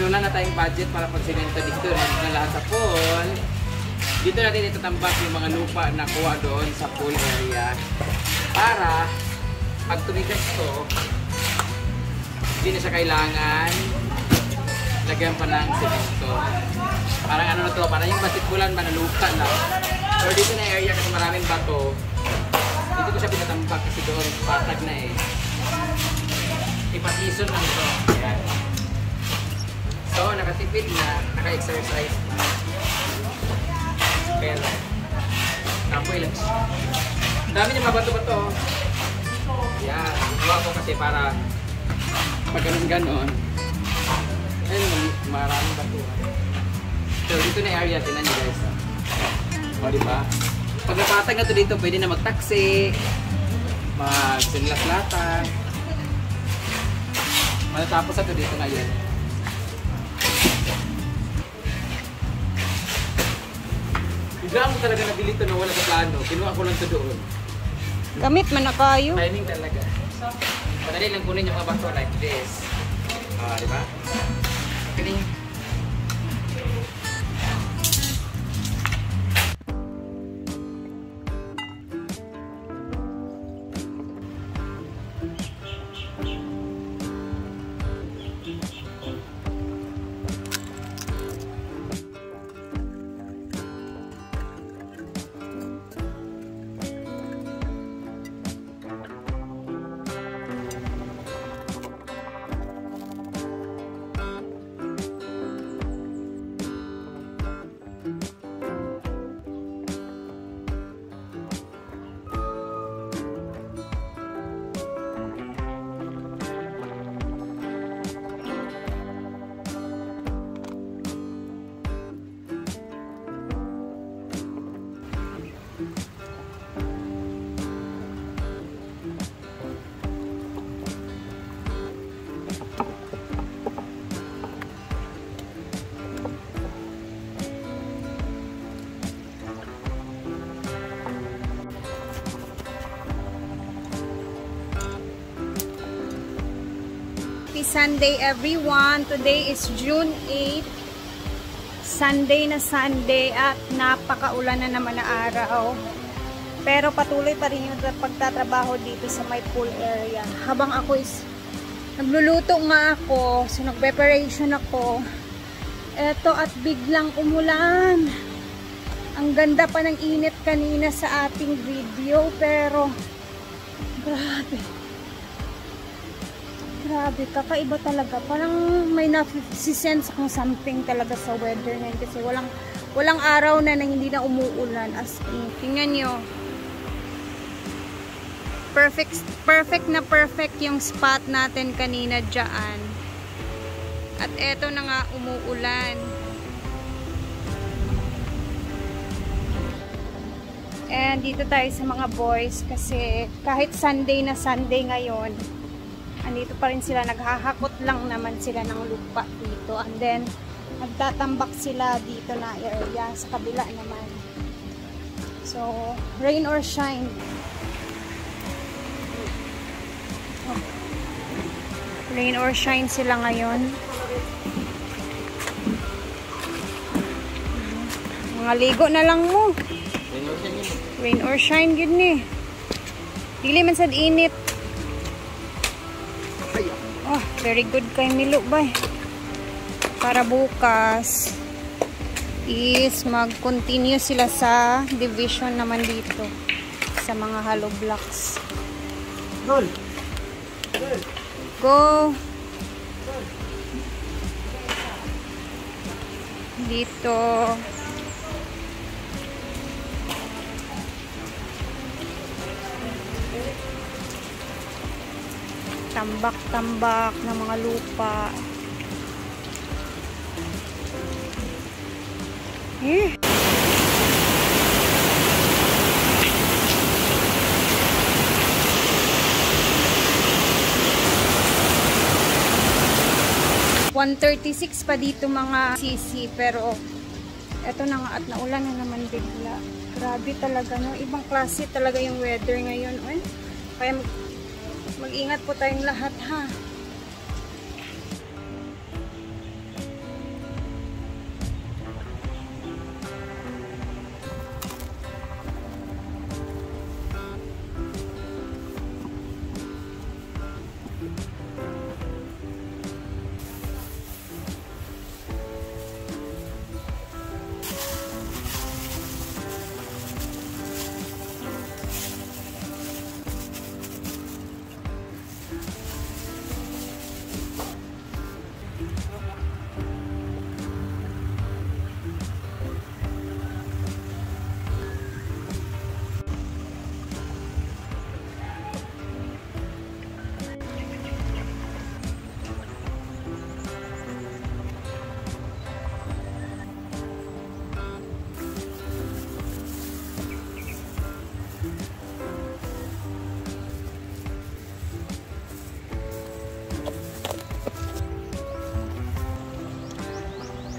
wala na tayong budget para pag-semento dito na lahat sa pool. Dito natin itatambak yung mga lupa na kuha doon sa pool area para pag tumigas to, hindi na siya kailangan lagyan pa ng semento. Parang ano na to, parang yung basketbulan ba na lupa na. Pero dito na area kasi maraming bato, dito ko siya pinatambak kasi doon patag na eh. Ipatison lang ito. Ayan. So, nakatipid na, naka-exercise na. Pero, kapoy lang siya. Dami niya mabato-bato. Yan. Gawa ko kasi para pag ganon-ganon. Ayun, maraming bato. So, dito na area. Tinan niyo guys. O, diba? Pag napatag na ito dito, pwede na mag-taxi, mag-sinlas-latan. Matatapos na ito dito ngayon. Bigla mo talaga nabili ito na wala sa plano. Kinuha ko lang ito doon. Gamit man na kayo. Timing talaga. Madali lang kunin yung mga bato like this. Diba? Kining. Sunday everyone. Today is June 8. Sunday na Sunday at napakaulan na naman na araw. Pero patuloy pa rin yung pagtatrabaho dito sa my pool area. Habang ako is nagluluto nga ako, so nag-preparation ako. Eto at biglang umulan. Ang ganda pa ng init kanina sa ating video pero grabe. Grabe, kakaiba talaga. Parang may na-sense akong something talaga sa weather ngayon kasi walang araw na hindi na umuulan as in. Tingnan nyo. Perfect na perfect yung spot natin kanina dyan. At eto na nga umuulan. And dito tayo sa mga boys kasi kahit Sunday na Sunday ngayon, andito pa rin sila, naghahakot lang naman sila ng lupa dito. And then, nagtatambak sila dito na area sa kabila naman. So, rain or shine. Oh. Rain or shine sila ngayon. Mga ligo na lang mo. Rain or shine, yun eh. Dili man sad init. Oh, very good kay Milo ba? Para bukas is mag-continue sila sa division naman dito sa mga hollow blocks. Go! Dito. Tambak-tambak ng mga lupa. Eh. $136 pa dito mga sisi, pero eto na nga at naulan na naman bigla. Grabe talaga, no? Ibang klase talaga yung weather ngayon. Eh? Kaya mag-ingat po tayong lahat, ha?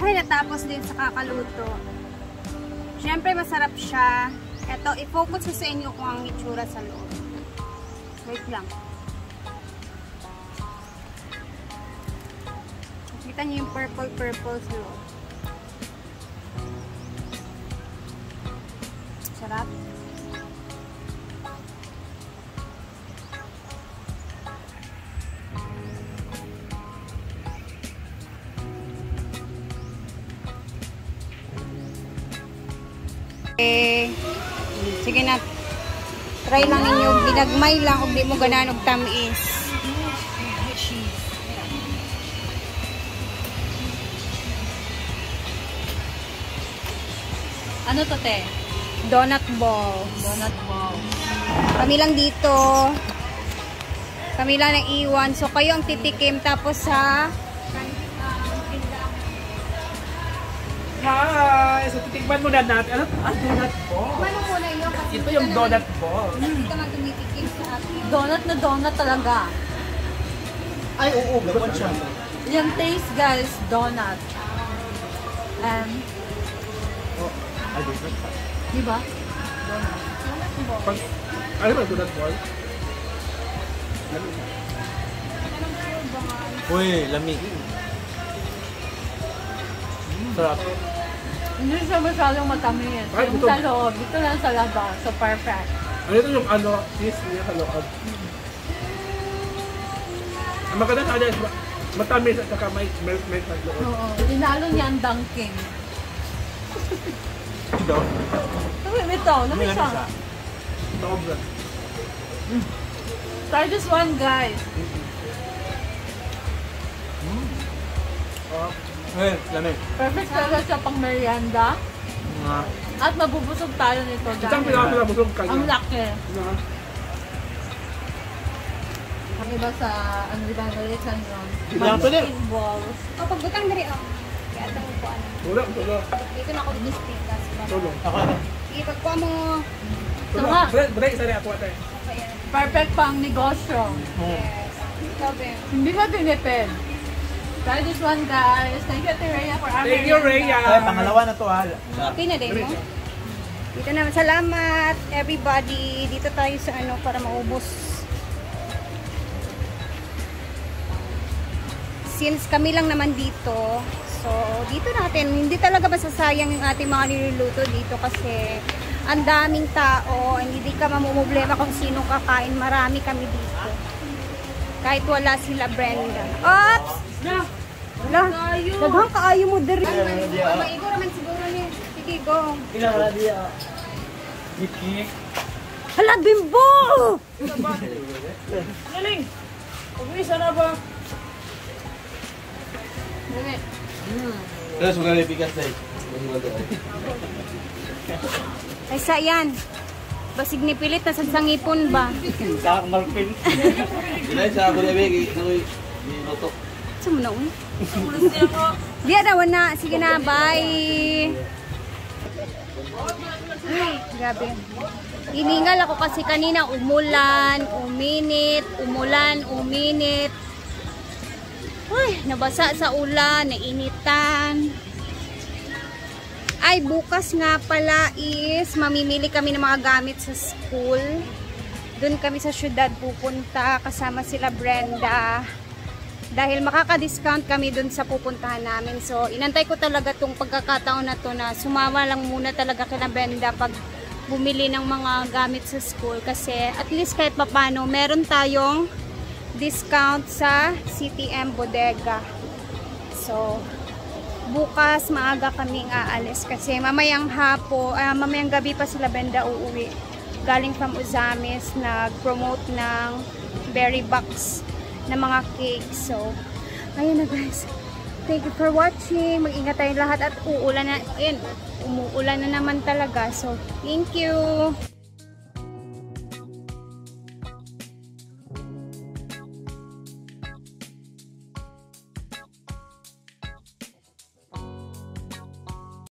Ay, natapos din sa kakaluto. Siyempre, masarap siya. Ito, i-focus ko sa inyo kung ang itsura sa loob. Wait lang. Kita niyo yung purple sa loob. Sarap. Sige na. Try lang ninyo. Binagmay lang kung di mo gananog tamis. Ano to, te? Donut ball. Donut ball. Kami lang dito. Kami lang nang iwan. So, kayo ang titikim. Tapos sa... Hi! So, titikman muna natin. Ano? Donut ball. Ano muna yun? Kasi Ito yung donut ball. Hindi ka nga tumitikim sa akin. Donut na donut talaga. Ay, oo. Gawan siya. Yung taste, guys, donut. And, Ay, donut pa. di ba? Ano ba donut ball? Uy, lamig. Sarap. Hindi siya masyadong matamis. Ay, Yung ito. sa loob, dito lang sa labas. So, perfect. Ano ito yung cheese niya sa loob? Ang maganda sa kanya is matamis at saka may melt sa loob. Oo. Tinalo niya ang dunking. Ito. Ito, namin siya. Sobra. Try this one, guys. Uy, lamig. Perfect talaga siya pang merienda. Nga. At mabubusog tayo nito. Isang dahil pinakabusog ka ang niya. laki. Na. Ang iba sa, ano diba, nalisan yun? Ilang pa din. Balls. O, pagbutang dari ako. Kaya ito ko ano. Wala. Dito na ako distintas. Tulong. Ako na. Ipagkuha mo. Tama. Break, isa rin ako ate. Perfect pang negosyo. Yes. Ikaw, Ben. Hindi ka tinipid. Try this one, guys. Thank you, Ate Rhea, for our Thank you, merienda. Rhea. Ay, pangalawa na to ha. Okay na din mo? Dito na. Salamat, everybody. Dito tayo sa ano para maubos. Since kami lang naman dito, so dito natin, hindi talaga masasayang yung ating mga niluluto dito kasi ang daming tao, hindi ka mamumblema kung sino kakain. Marami kami dito. Kahit wala sila Brenda. Ops! Wala. Daghang kaayo mo diri. Maigo naman siguro ni. Sige, go. Ilang wala diya. Hiki. Hala, Bimbo! Galing! Umpisa na ba? Terus wala lipikas na Ay, sa yan. Basig ni pilit na sa sangipon ba? Sa malpin. Ilay sa ako na bigi. Noto. Sa mo na un? Diya daw na. Sige na, bye! Ay, grabe. Hiningal ako kasi kanina umulan, uminit, umulan, uminit. Ay, nabasa sa ulan, nainitan. Ay, bukas nga pala is mamimili kami ng mga gamit sa school. Doon kami sa syudad pupunta kasama sila Brenda. Dahil makaka-discount kami doon sa pupuntahan namin. So, inantay ko talaga tong pagkakataon na to na sumama lang muna talaga kina Brenda pag bumili ng mga gamit sa school. Kasi at least kahit papano, meron tayong discount sa CTM Bodega. So, bukas maaga kaming aalis kasi mamayang mamayang gabi pa sila Brenda uuwi. Galing from Uzamis, nag-promote ng berry box na mga cake. So, ayun na guys. Thank you for watching. Mag-ingat tayong lahat at umuulan na naman talaga. So, thank you.